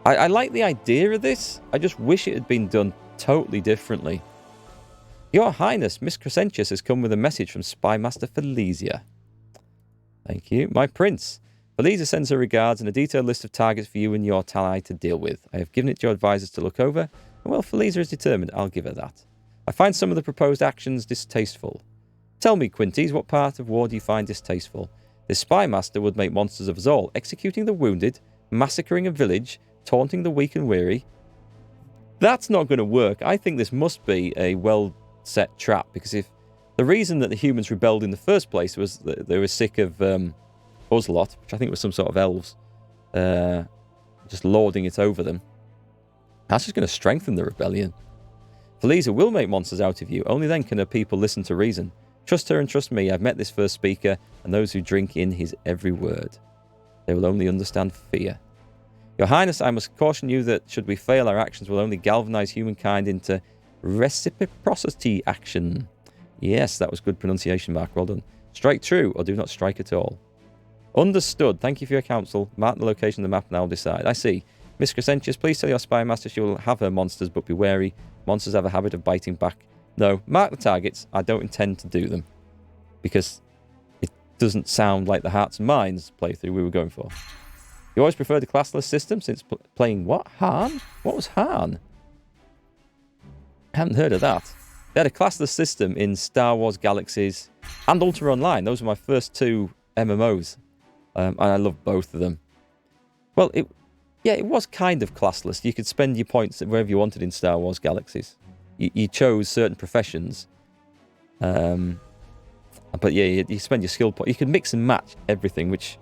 I like the idea of this. I just wish it had been done totally differently. Your Highness, Miss Crescentius has come with a message from Spy Master Felicia. Thank you. My Prince. Felicia sends her regards and a detailed list of targets for you and your ally to deal with. I have given it to your advisors to look over, and well, Felicia is determined. I'll give her that. I find some of the proposed actions distasteful. Tell me, Quintes, what part of war do you find distasteful? This Spy Master would make monsters of us all, executing the wounded, massacring a village, taunting the weak and weary. That's not going to work. I think this must be a well-set trap, because if the reason that the humans rebelled in the first place was that they were sick of Uzlot, which I think was some sort of elves, just lording it over them, that's just going to strengthen the rebellion. Felicia will make monsters out of you. Only then can her people listen to reason. Trust her and trust me. I've met this first speaker and those who drink in his every word. They will only understand fear. Your Highness, I must caution you that should we fail, our actions will only galvanize humankind into reciprocity action. Yes, that was good pronunciation, Mark. Well done. Strike true or do not strike at all. Understood. Thank you for your counsel. Mark the location of the map and I'll decide. I see. Miss Crescentius, please tell your spy master she will have her monsters, but be wary. Monsters have a habit of biting back. No, mark the targets. I don't intend to do them, because it doesn't sound like the Hearts and Minds playthrough we were going for. You always preferred the classless system since playing what? Han? What was Han? I haven't heard of that. They had a classless system in Star Wars Galaxies and Ultra Online. Those were my first two MMOs. And I love both of them. Well, it was kind of classless. You could spend your points wherever you wanted in Star Wars Galaxies. You chose certain professions. But yeah, you spend your skill points. You could mix and match everything, which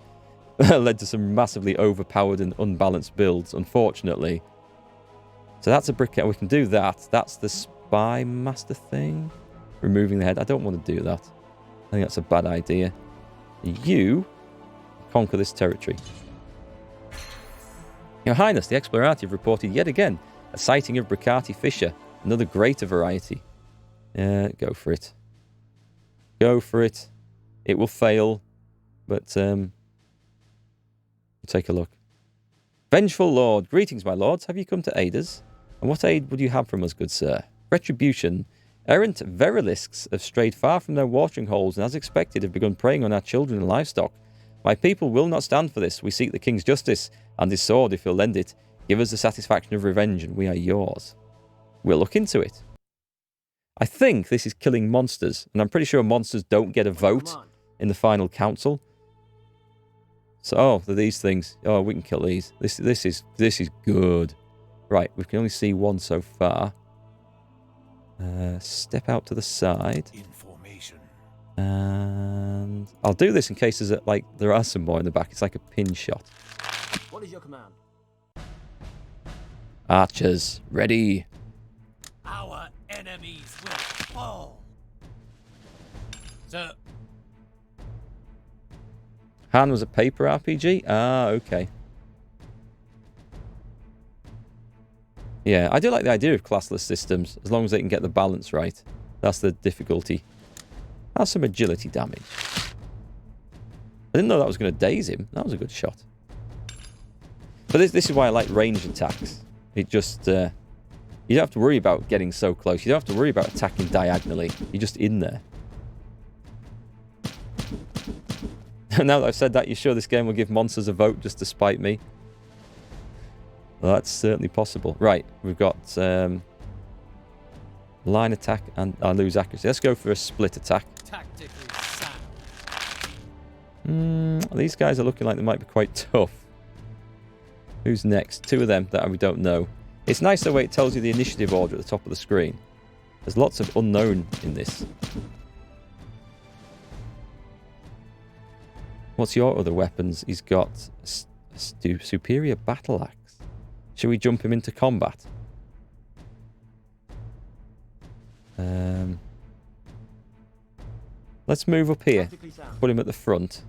led to some massively overpowered and unbalanced builds, unfortunately. So that's a brick. We can do that. That's the Spy Master thing. Removing the head. I don't want to do that. I think that's a bad idea. You conquer this territory. Your Highness, the Explorati have reported yet again a sighting of Bricati Fisher, another greater variety. Go for it. Go for it. It will fail, but we'll take a look. Vengeful Lord, greetings, my lords. Have you come to aid us? And what aid would you have from us, good sir? Retribution. Errant Verilisks have strayed far from their watering holes and, as expected, have begun preying on our children and livestock. My people will not stand for this. We seek the king's justice and his sword if he'll lend it. Give us the satisfaction of revenge and we are yours. We'll look into it. I think this is killing monsters, and I'm pretty sure monsters don't get a vote in the final council. So, they're these things. Oh, we can kill these. This is good. Right, we can only see one so far. Step out to the side. Information. And I'll do this in case there are some more in the back. It's like a pin shot. What is your command? Archers, ready. Our enemies will fall. Sir. Han was a paper RPG? Ah, okay. Yeah, I do like the idea of classless systems, as long as they can get the balance right. That's the difficulty. That's some agility damage. I didn't know that was going to daze him. That was a good shot. But this is why I like range attacks. It just... you don't have to worry about getting so close. You don't have to worry about attacking diagonally. You're just in there. Now that I've said that, you sure this game will give monsters a vote just to spite me? Well, that's certainly possible. Right, we've got line attack and I lose accuracy. Let's go for a split attack. These guys are looking like they might be quite tough. Who's next? Two of them that we don't know. It's nice the way it tells you the initiative order at the top of the screen. There's lots of unknown in this. What's your other weapons? He's got a superior battle axe. Should we jump him into combat? Let's move up here. Put him at the front.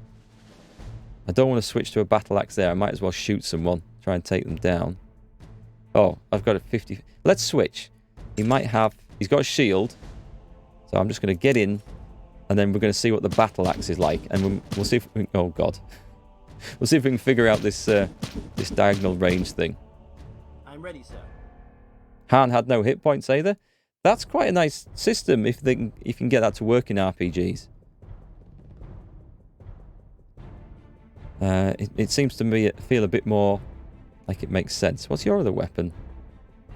I don't want to switch to a battle axe there. I might as well shoot someone. Try and take them down. Oh, I've got a 50. Let's switch. He might have... He's got a shield. So I'm just going to get in. And then we're going to see what the battle axe is like. And we'll see if we can... Oh, God. We'll see if we can figure out this this diagonal range thing. ready, sir. Han had no hit points either. That's quite a nice system if you can get that to work in RPGs. It seems to me feel a bit more like it makes sense. What's your other weapon?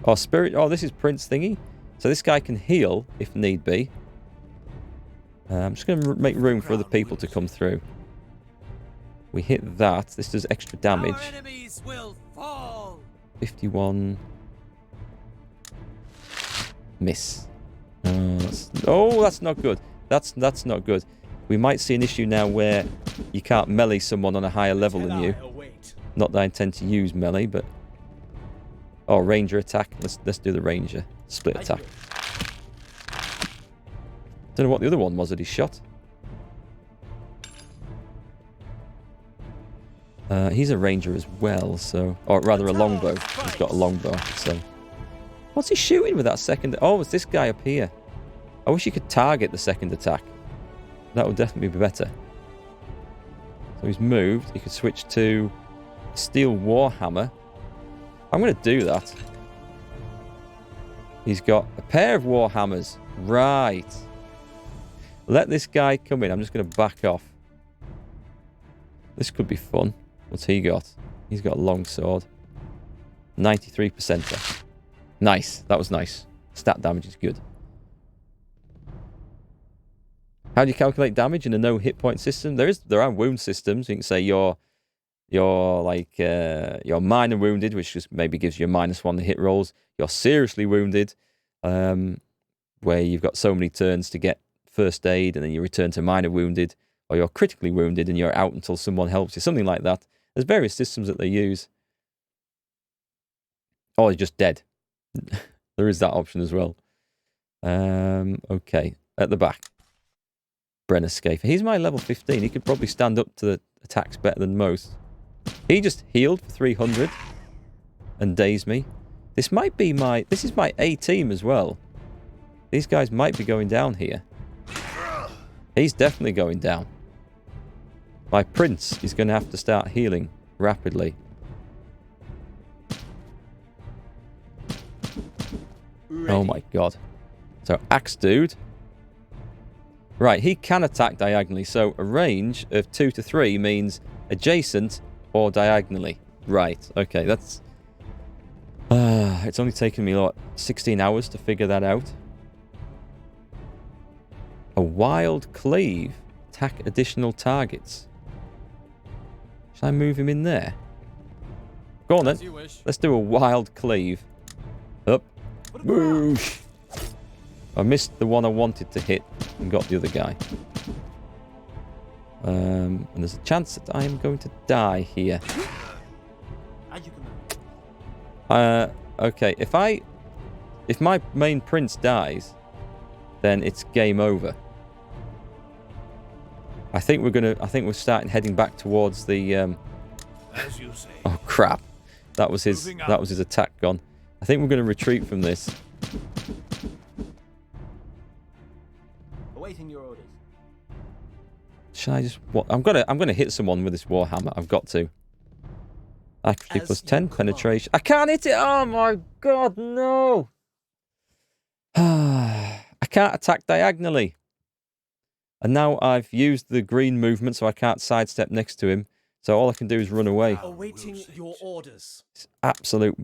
Oh, spirit. Oh, this is Prince thingy. So this guy can heal if need be. I'm just going to make room for other people to come through. We hit that. This does extra damage. Our enemies will fall. 51. Miss. That's not good. That's not good. We might see an issue now where you can't melee someone on a higher level than you. Not that I intend to use melee, but... Oh, ranger attack. Let's do the ranger. Split attack. Don't know what the other one was that he shot. He's a ranger as well, so... Or rather a longbow. He's got a longbow, so... What's he shooting with that second... Oh, it's this guy up here. I wish you could target the second attack. That would definitely be better. So he's moved. He could switch to Steel Warhammer. I'm going to do that. He's got a pair of Warhammers. Right. Let this guy come in. I'm just going to back off. This could be fun. What's he got? He's got a long sword. 93%. Nice. That was nice. Stat damage is good. How do you calculate damage in a no hit point system? There are wound systems. You can say you're minor wounded, which just maybe gives you a -1 to hit rolls. You're seriously wounded, where you've got so many turns to get first aid, and then you return to minor wounded, or you're critically wounded and you're out until someone helps you. Something like that. There's various systems that they use. Or you're just dead. There is that option as well. Okay, at the back. Brenner Schaefer. He's my level 15. He could probably stand up to the attacks better than most. He just healed for 300 and dazed me. This might be this is my A team as well. These guys might be going down here. He's definitely going down. My prince is going to have to start healing rapidly. Oh my god. So, Axe Dude. Right, he can attack diagonally, so a range of 2 to 3 means adjacent or diagonally. Right, okay, that's... it's only taken me, 16 hours to figure that out. A wild cleave. Attack additional targets. Should I move him in there? Go on then. Let's do a wild cleave. Up. Whoosh. I missed the one I wanted to hit and got the other guy. And there's a chance that I am going to die here. Okay, if my main prince dies, then it's game over. I think we're starting heading back towards the As you say. Oh crap. That was his attack gone. I think we're going to retreat from this. Awaiting your orders. Should I just what? I'm gonna hit someone with this warhammer. I've got to. Accuracy plus 10, penetration. I can't hit it. Oh my god, no! I can't attack diagonally. And now I've used the green movement, so I can't sidestep next to him. So all I can do is run away. Awaiting your orders. It's absolute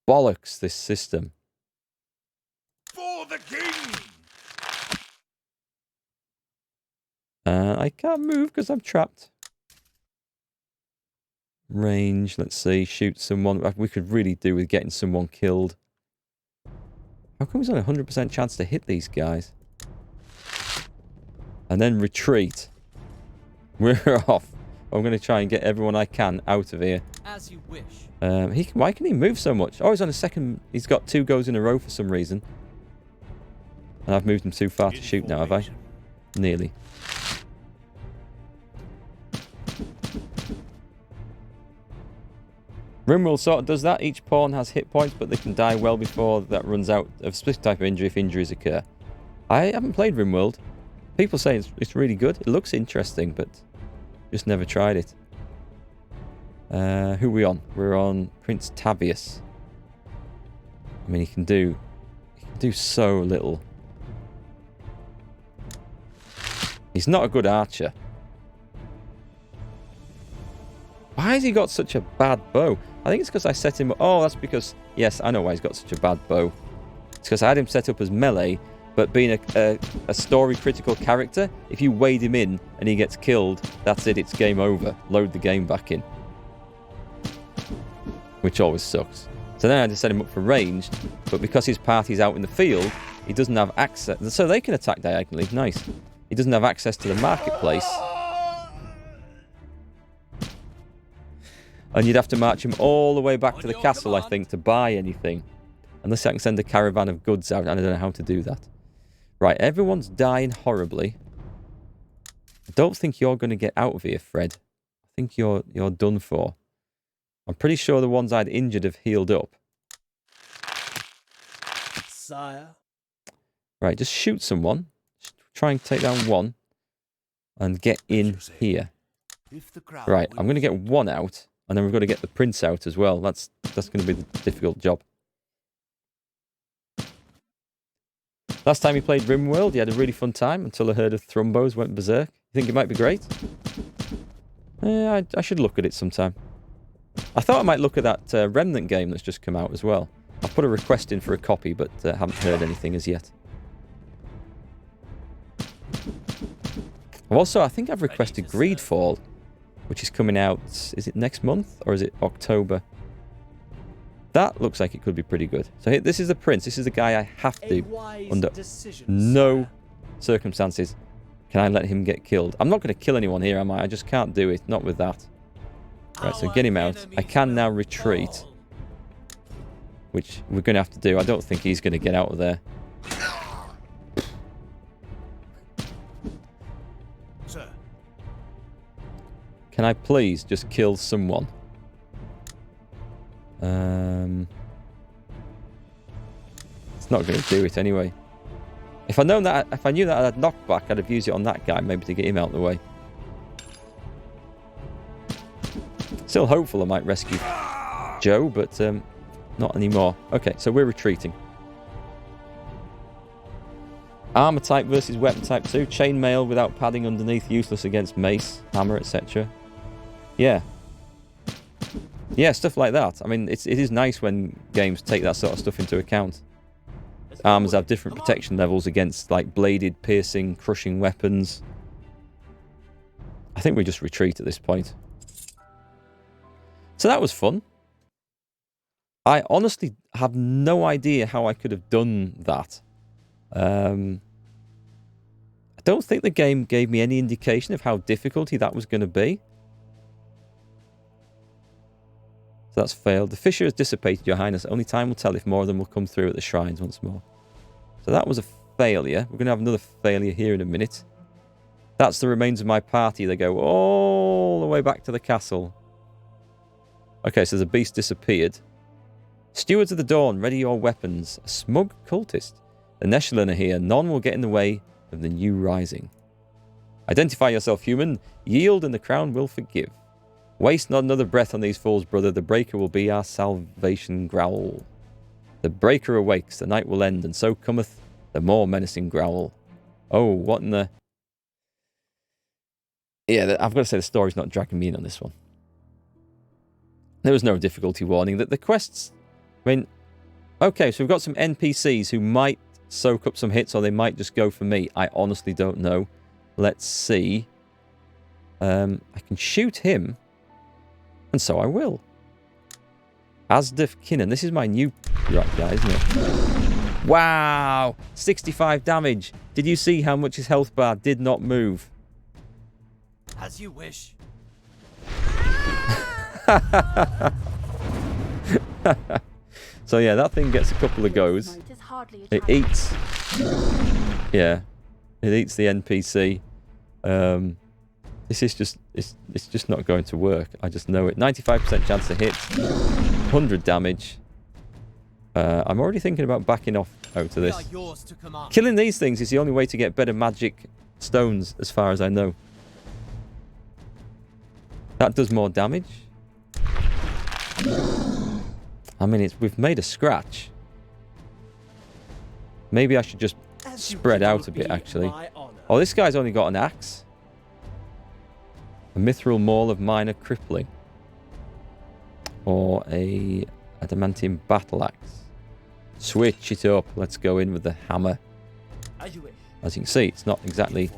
bollocks, this system. For the king! I can't move because I'm trapped. Range, let's see, shoot someone. We could really do with getting someone killed. How come there's only a 100% chance to hit these guys? And then retreat. We're off. I'm going to try and get everyone I can out of here. As you wish. Why can he move so much? Oh, he's on a second. He's got 2 goes in a row for some reason. And I've moved him too far to shoot now, have I? Nearly. Rimworld sort of does that. Each pawn has hit points, but they can die well before that runs out of a specific type of injury if injuries occur. I haven't played Rimworld. People say it's really good. It looks interesting, but just never tried it. Who are we on? We're on Prince Tavius. I mean, he can do so little. He's not a good archer. Why has he got such a bad bow? I think it's because I set him up. Oh, that's because... Yes, I know why he's got such a bad bow. It's because I had him set up as melee, but being a story-critical character, if you wade him in and he gets killed, that's it, it's game over. Load the game back in. Which always sucks. So then I had to set him up for ranged, but because his party's out in the field, he doesn't have access... So they can attack diagonally. Nice. He doesn't have access to the marketplace. And you'd have to march him all the way back to the castle, I think, to buy anything. Unless I can send a caravan of goods out, and I don't know how to do that. Right, everyone's dying horribly. I don't think you're going to get out of here, Fred. I think you're done for. I'm pretty sure the ones I'd injured have healed up. Sire. Right, just shoot someone. Try and take down one. And get in here. Right, I'm going to get one out. And then we've got to get the prince out as well. That's going to be the difficult job. Last time he played RimWorld, he had a really fun time until a herd of thrumbos went berserk. You think it might be great? I should look at it sometime. I thought I might look at that Remnant game that's just come out as well. I've put a request in for a copy, but haven't heard anything as yet. Also, I think I've requested Greedfall, which is coming out, is it next month or is it October? That looks like it could be pretty good. So here, this is the prince. This is the guy I have to, under no circumstances, can I let him get killed. I'm not going to kill anyone here, am I? I just can't do it. Not with that. Right, so get him out. I can now retreat, which we're going to have to do. I don't think he's going to get out of there. Sir. Can I please just kill someone? It's not going to do it anyway. If I knew that I had knockback, I'd have used it on that guy, maybe to get him out of the way. Still hopeful I might rescue Joe, but not anymore. Okay, so we're retreating. Armor type versus weapon type 2. Chainmail without padding underneath, useless against mace, hammer, etc. Yeah. Yeah, stuff like that. I mean, it is nice when games take that sort of stuff into account. Armors have different protection levels against, like, bladed, piercing, crushing weapons. I think we just retreat at this point. So that was fun. I honestly have no idea how I could have done that. I don't think the game gave me any indication of how difficult that was going to be. So that's failed. The fissure has dissipated, Your Highness. Only time will tell if more of them will come through at the shrines once more. So that was a failure. We're going to have another failure here in a minute. That's the remains of my party. They go all the way back to the castle. Okay, so the beast disappeared. Stewards of the Dawn, ready your weapons. A smug cultist. The Neshalin are here. None will get in the way of the new rising. Identify yourself, human. Yield and the crown will forgive. Waste not another breath on these fools, brother. The breaker will be our salvation growl. The breaker awakes, the night will end, and so cometh the more menacing growl. Oh, what in the... Yeah, I've got to say the story's not dragging me in on this one. There was no difficulty warning. That the quests... I mean... Okay, so we've got some NPCs who might soak up some hits, or they might just go for me. I honestly don't know. Let's see. I can shoot him. And so I will. Asdef Kinnan. This is my new guy, isn't it? Wow! 65 damage. Did you see how much his health bar did not move? As you wish. So yeah, that thing gets a couple of goes. It eats... Yeah. It eats the NPC. This is just... It's just not going to work. I just know it. 95% chance to hit. 100 damage. I'm already thinking about backing off out of this. Killing these things is the only way to get better magic stones, as far as I know. That does more damage. I mean, we've made a scratch. Maybe I should just spread out a bit, actually. Oh, this guy's only got an axe. A mithril maul of minor crippling. Or a adamantium battle axe. Switch it up. Let's go in with the hammer. As you wish. As you can see, it's not exactly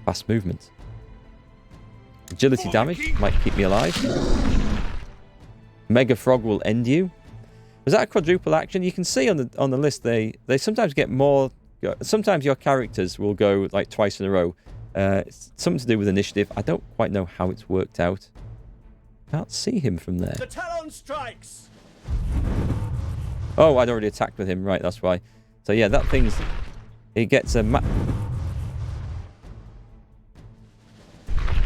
fast movement. Agility damage might keep me alive. Mega Frog will end you. Was that a quadruple action? You can see on the list they sometimes get more. Sometimes your characters will go like twice in a row. It's something to do with initiative. I don't quite know how it's worked out. Can't see him from there. The Talon strikes. Oh, I'd already attacked with him. Right, that's why. So yeah, that thing's... He gets a...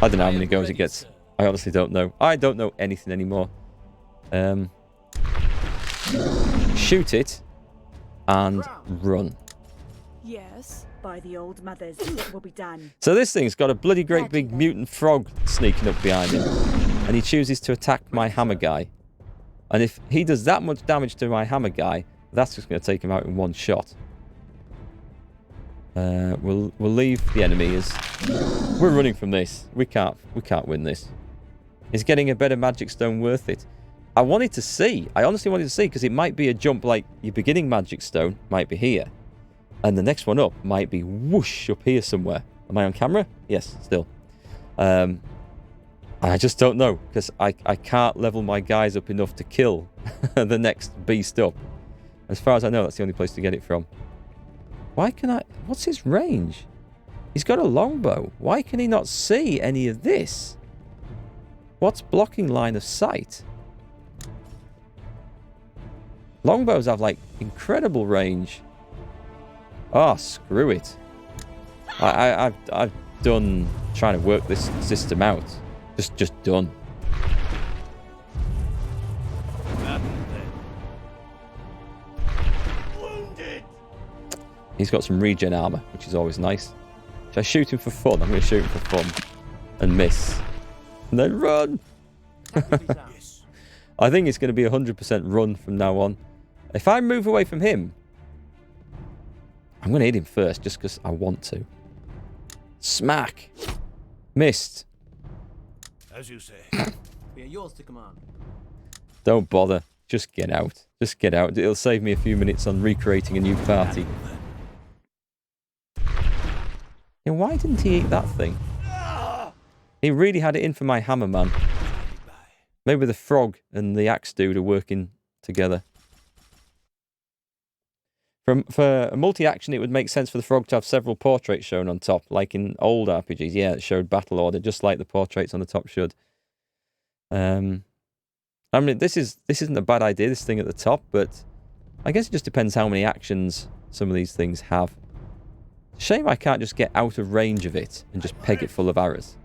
I don't know how many goes it gets. I honestly don't know. I don't know anything anymore. Shoot it and run. Yes, by the old mothers, it will be done. So this thing's got a bloody great big mutant frog sneaking up behind him. And he chooses to attack my hammer guy. And if he does that much damage to my hammer guy, that's just going to take him out in one shot. We'll leave the enemy as... We're running from this. We can't win this. Is getting a better magic stone worth it? I wanted to see. I honestly wanted to see, because it might be a jump like your beginning magic stone might be here. And the next one up might be whoosh up here somewhere. Am I on camera? Yes, still. I just don't know, because I can't level my guys up enough to kill the next beast up. As far as I know, that's the only place to get it from. Why can I... What's his range? He's got a longbow. Why can he not see any of this? What's blocking line of sight? Longbows have, like, incredible range. Oh, screw it. I've done trying to work this system out. Just done. He's got some regen armor, which is always nice. Should I shoot him for fun? I'm going to shoot him for fun. And miss. And then run! I think it's going to be 100% run from now on. If I move away from him, I'm going to hit him first, just because I want to. Smack! Missed. As you say. We are yours to command. Don't bother. Just get out. Just get out. It'll save me a few minutes on recreating a new party. Yeah, why didn't he eat that thing? He really had it in for my hammer man. Maybe the frog and the axe dude are working together. For a multi-action, it would make sense for the frog to have several portraits shown on top, like in old RPGs. Yeah, it showed battle order, just like the portraits on the top should. I mean, this isn't a bad idea, this thing at the top, but I guess it just depends how many actions some of these things have. Shame I can't just get out of range of it and just peg it full of arrows.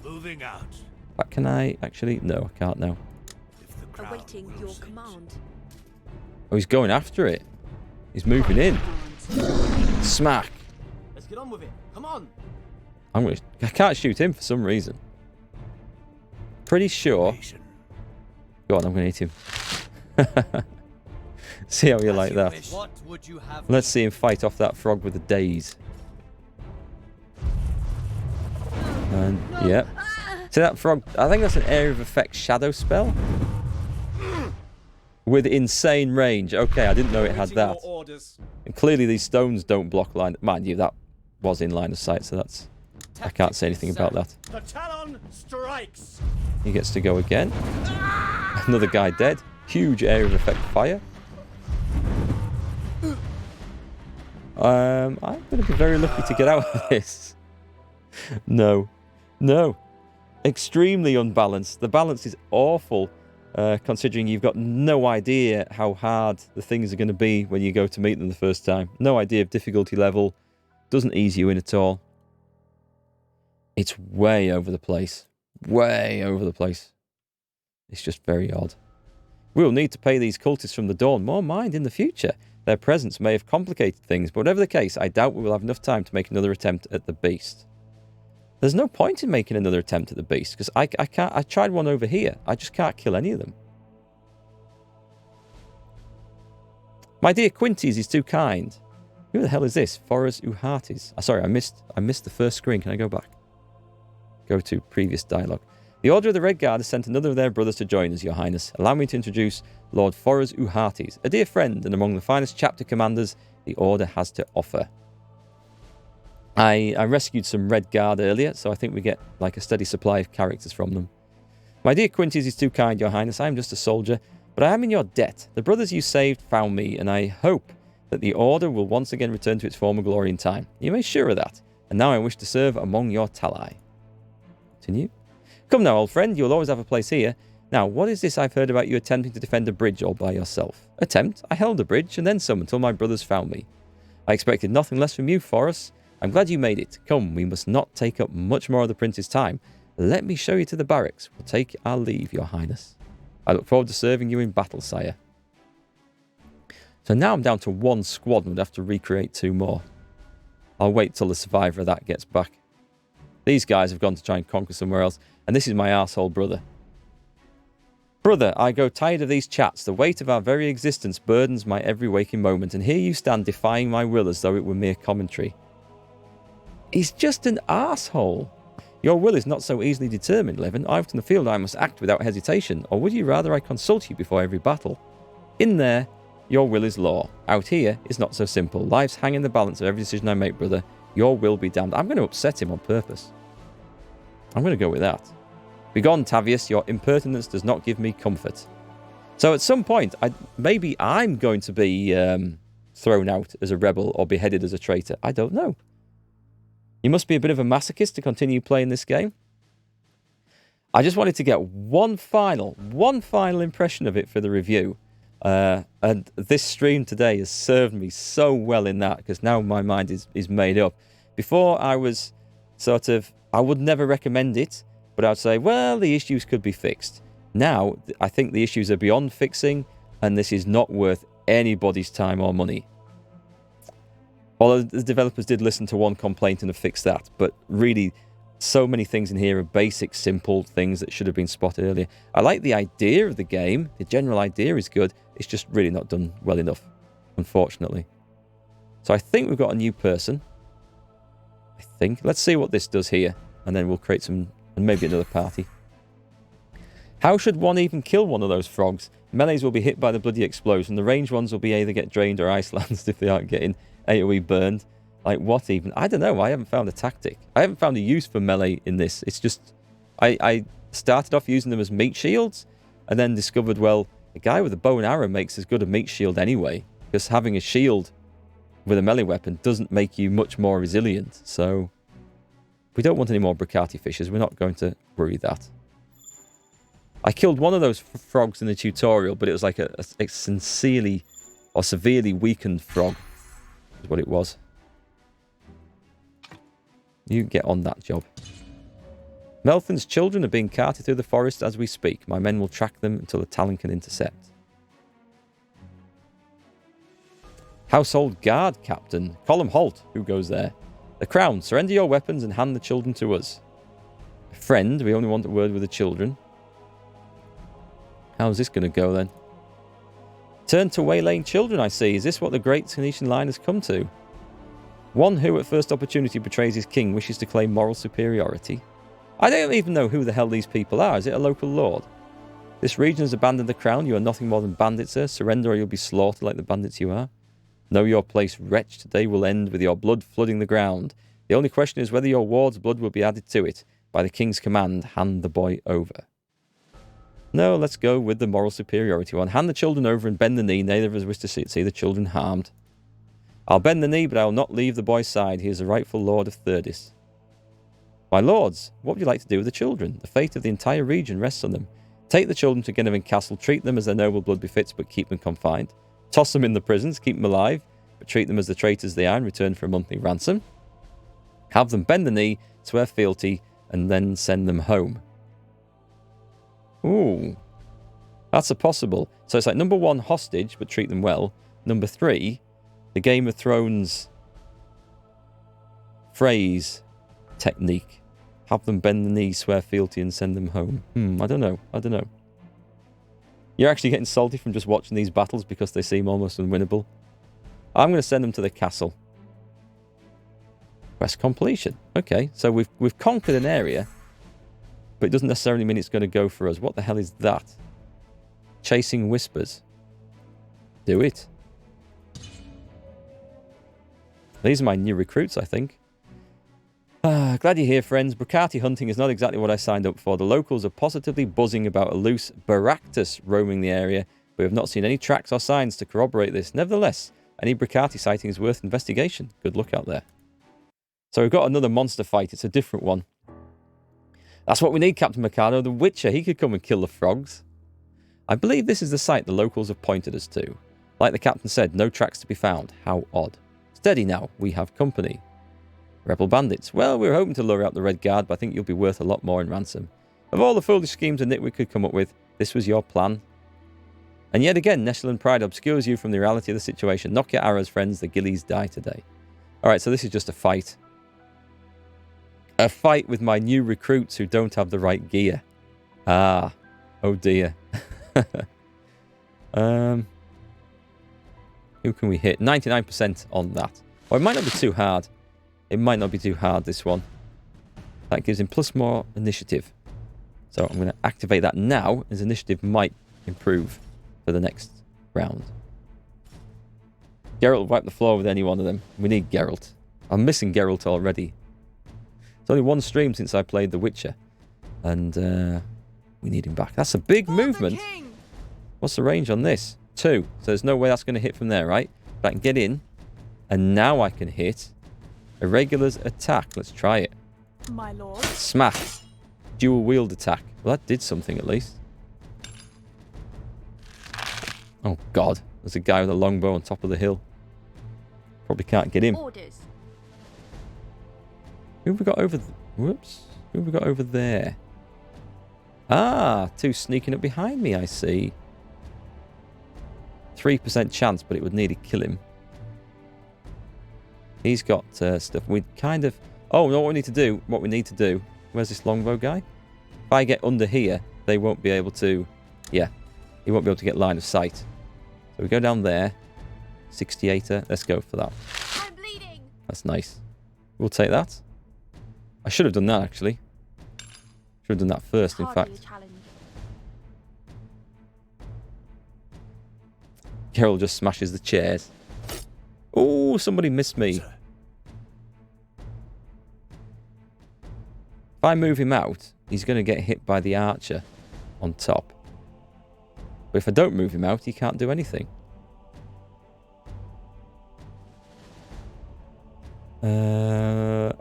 Moving out. But can I actually? No, I can't now. Awaiting your command. Oh, he's going after it. He's moving in. Smack. Let's get on with it. Come on. I can't shoot him for some reason. Pretty sure. Go on, I'm going to hit him. See how you like that. What would you have? Let's see him fight off that frog with a daze. And, yep. See that frog? I think that's an area of effect shadow spell. With insane range. Okay, I didn't know it had that. And clearly these stones don't block line. Mind you, that was in line of sight, so that's... I can't say anything about that. The Talon strikes. He gets to go again. Another guy dead. Huge area of effect fire. I'm going to be very lucky to get out of this. No. No. Extremely unbalanced. The balance is awful, considering you've got no idea how hard the things are going to be when you go to meet them the first time. No idea of difficulty level. Doesn't ease you in at all. It's way over the place. Way over the place. It's just very odd. We'll need to pay these cultists from the Dawn more mind in the future. Their presence may have complicated things, but whatever the case, I doubt we will have enough time to make another attempt at the beast. There's no point in making another attempt at the beast, because I can't. I tried one over here. I just can't kill any of them. My dear Quinties is too kind. Who the hell is this? Forres Uhartis. Sorry, I missed the first screen. Can I go back? Go to previous dialogue. The Order of the Red Guard has sent another of their brothers to join us, Your Highness. Allow me to introduce Lord Forres Uhartis, a dear friend and among the finest chapter commanders the Order has to offer. I rescued some Red Guard earlier, so I think we get like a steady supply of characters from them. My dear Quintus is too kind, Your Highness. I am just a soldier, but I am in your debt. The brothers you saved found me, and I hope that the Order will once again return to its former glory in time. You may be sure of that. And now I wish to serve among your Talai. Continue. Come now, old friend. You'll always have a place here. Now, what is this I've heard about you attempting to defend a bridge all by yourself? Attempt? I held a bridge, and then some, until my brothers found me. I expected nothing less from you, Forres. I'm glad you made it. Come, we must not take up much more of the prince's time. Let me show you to the barracks. We'll take our leave, Your Highness. I look forward to serving you in battle, sire. So now I'm down to 1 squad and would have to recreate 2 more. I'll wait till the survivor of that gets back. These guys have gone to try and conquer somewhere else, and this is my arsehole brother. Brother, I grow tired of these chats. The weight of our very existence burdens my every waking moment, and here you stand defying my will as though it were mere commentary. He's just an arsehole. Your will is not so easily determined, Levin. Out in the field I must act without hesitation, or would you rather I consult you before every battle? In there, your will is law. Out here, it's not so simple. Lives hang in the balance of every decision I make, brother. Your will be damned. I'm going to upset him on purpose. I'm going to go with that. Begone, Tavius. Your impertinence does not give me comfort. So at some point, maybe I'm going to be thrown out as a rebel or beheaded as a traitor. I don't know. You must be a bit of a masochist to continue playing this game. I just wanted to get one final impression of it for the review. And this stream today has served me so well in that, because now my mind is made up. Before I was sort of, I would never recommend it, but I'd say, well, the issues could be fixed. Now, I think the issues are beyond fixing, and this is not worth anybody's time or money. Although the developers did listen to one complaint and have fixed that, but really, so many things in here are basic, simple things that should have been spotted earlier. I like the idea of the game. The general idea is good. It's just really not done well enough, unfortunately. So I think we've got a new person. I think. Let's see what this does here, and then we'll create some, and maybe another party. How should one even kill one of those frogs? Melees will be hit by the bloody explosion. The ranged ones will be either get drained or ice-lanced if they aren't getting AoE burned. Like, what even? I don't know. I haven't found a tactic. I haven't found a use for melee in this. It's just, I started off using them as meat shields, and then discovered, well, a guy with a bow and arrow makes as good a meat shield anyway, because having a shield with a melee weapon doesn't make you much more resilient. So we don't want any more Bracati fishes. We're not going to worry that. I killed one of those frogs in the tutorial, but it was like a sincerely or severely weakened frog, is what it was. You get on that job. Melfin's children are being carted through the forest as we speak. My men will track them until the Talon can intercept. Household Guard Captain. Column halt. Who goes there? The Crown. Surrender your weapons and hand the children to us. A friend. We only want a word with the children. How's this going to go then? Turn to waylaying children, I see. Is this what the great Phoenician line has come to? One who at first opportunity betrays his king wishes to claim moral superiority. I don't even know who the hell these people are. Is it a local lord? This region has abandoned the crown. You are nothing more than bandits, sir. Surrender or you'll be slaughtered like the bandits you are. Know your place, wretch. Today will end with your blood flooding the ground. The only question is whether your ward's blood will be added to it. By the king's command, hand the boy over. No, let's go with the moral superiority one. Hand the children over and bend the knee. Neither of us wish to see the children harmed. I'll bend the knee, but I will not leave the boy's side. He is the rightful lord of Thirdis. My lords, what would you like to do with the children? The fate of the entire region rests on them. Take the children to Ginevin Castle, treat them as their noble blood befits, but keep them confined. Toss them in the prisons, keep them alive, but treat them as the traitors they are in return for a monthly ransom. Have them bend the knee, swear fealty, and then send them home. Ooh, that's a possible. So it's like number 1, hostage, but treat them well. Number 3, the Game of Thrones phrase technique. Have them bend the knee, swear fealty, and send them home. I don't know. You're actually getting salty from just watching these battles because they seem almost unwinnable. I'm going to send them to the castle. Quest completion. Okay, so we've conquered an area, but it doesn't necessarily mean it's going to go for us. What the hell is that? Chasing whispers. Do it. These are my new recruits, I think. Glad you're here, friends. Bracati hunting is not exactly what I signed up for. The locals are positively buzzing about a loose Baractus roaming the area, but we have not seen any tracks or signs to corroborate this. Nevertheless, any Bracati sighting is worth investigation. Good luck out there. So we've got another monster fight. It's a different one. That's what we need, Captain Mercado. The Witcher, he could come and kill the frogs. I believe this is the site the locals have pointed us to. Like the captain said, no tracks to be found. How odd. Steady now, we have company. Rebel bandits. Well, we were hoping to lure out the Red Guard, but I think you'll be worth a lot more in ransom. Of all the foolish schemes a nitwit could come up with, this was your plan. And yet again, Neshilan pride obscures you from the reality of the situation. Knock your arrows, friends. The gillies die today. Alright, so this is just a fight. A fight with my new recruits who don't have the right gear. Ah. Oh dear. Who can we hit? 99% on that. Well, it might not be too hard. It might not be too hard, this one. That gives him plus more initiative. So I'm going to activate that now. His initiative might improve for the next round. Geralt will wipe the floor with any one of them. We need Geralt. I'm missing Geralt already. It's only one stream since I played The Witcher. And we need him back. That's a big movement. What's the range on this? 2. So there's no way that's going to hit from there, right? But I can get in. And now I can hit a regular's attack. Let's try it. My lord. Smack. Dual wield attack. Well, that did something at least. Oh, God. There's a guy with a longbow on top of the hill. Probably can't get him. Orders. Who have we got over... Whoops. Who have we got over there? Ah, 2 sneaking up behind me, I see. 3% chance, but it would nearly kill him. He's got stuff. We kind of... Oh, no, what we need to do... What we need to do... Where's this longbow guy? If I get under here, they won't be able to... Yeah. He won't be able to get line of sight. So we go down there. 68er. Let's go for that. I'm bleeding. That's nice. We'll take that. I should have done that, actually. Should have done that first, in Hardly fact. a challenge. Carol just smashes the chairs. Oh, somebody missed me. Sir. If I move him out, he's going to get hit by the archer on top. But if I don't move him out, he can't do anything.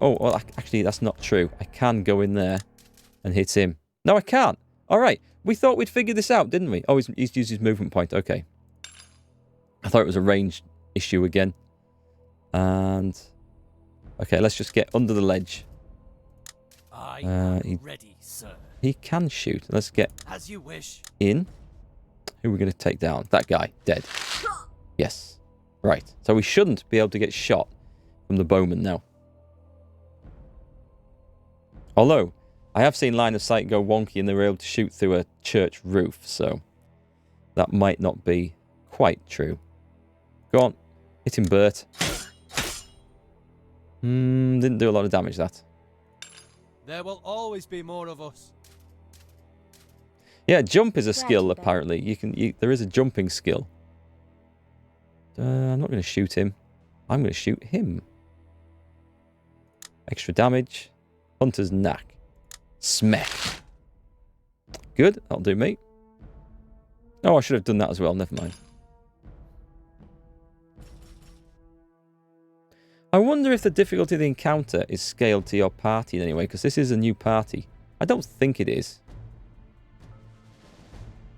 Oh, well, actually, that's not true. I can go in there and hit him. No, I can't. All right. We thought we'd figured this out, didn't we? Oh, he's used his movement point. Okay. I thought it was a range issue again. And... Okay, let's just get under the ledge. I am he- ready, sir. He can shoot. Let's get As you wish. in. Who are we going to take down? That guy. Dead. Yes. Right. So we shouldn't be able to get shot from the bowman now. Although, I have seen line of sight go wonky and they were able to shoot through a church roof, so that might not be quite true. Go on. Hit him, Bert. Didn't do a lot of damage, that. There will always be more of us. Yeah, jump is a Ready, skill, then. apparently. There is a jumping skill. I'm not going to shoot him. I'm going to shoot him. Extra damage. Hunter's knack. Smack. Good. That'll do me. Oh, I should have done that as well. Never mind. I wonder if the difficulty of the encounter is scaled to your party in any way, because this is a new party. I don't think it is.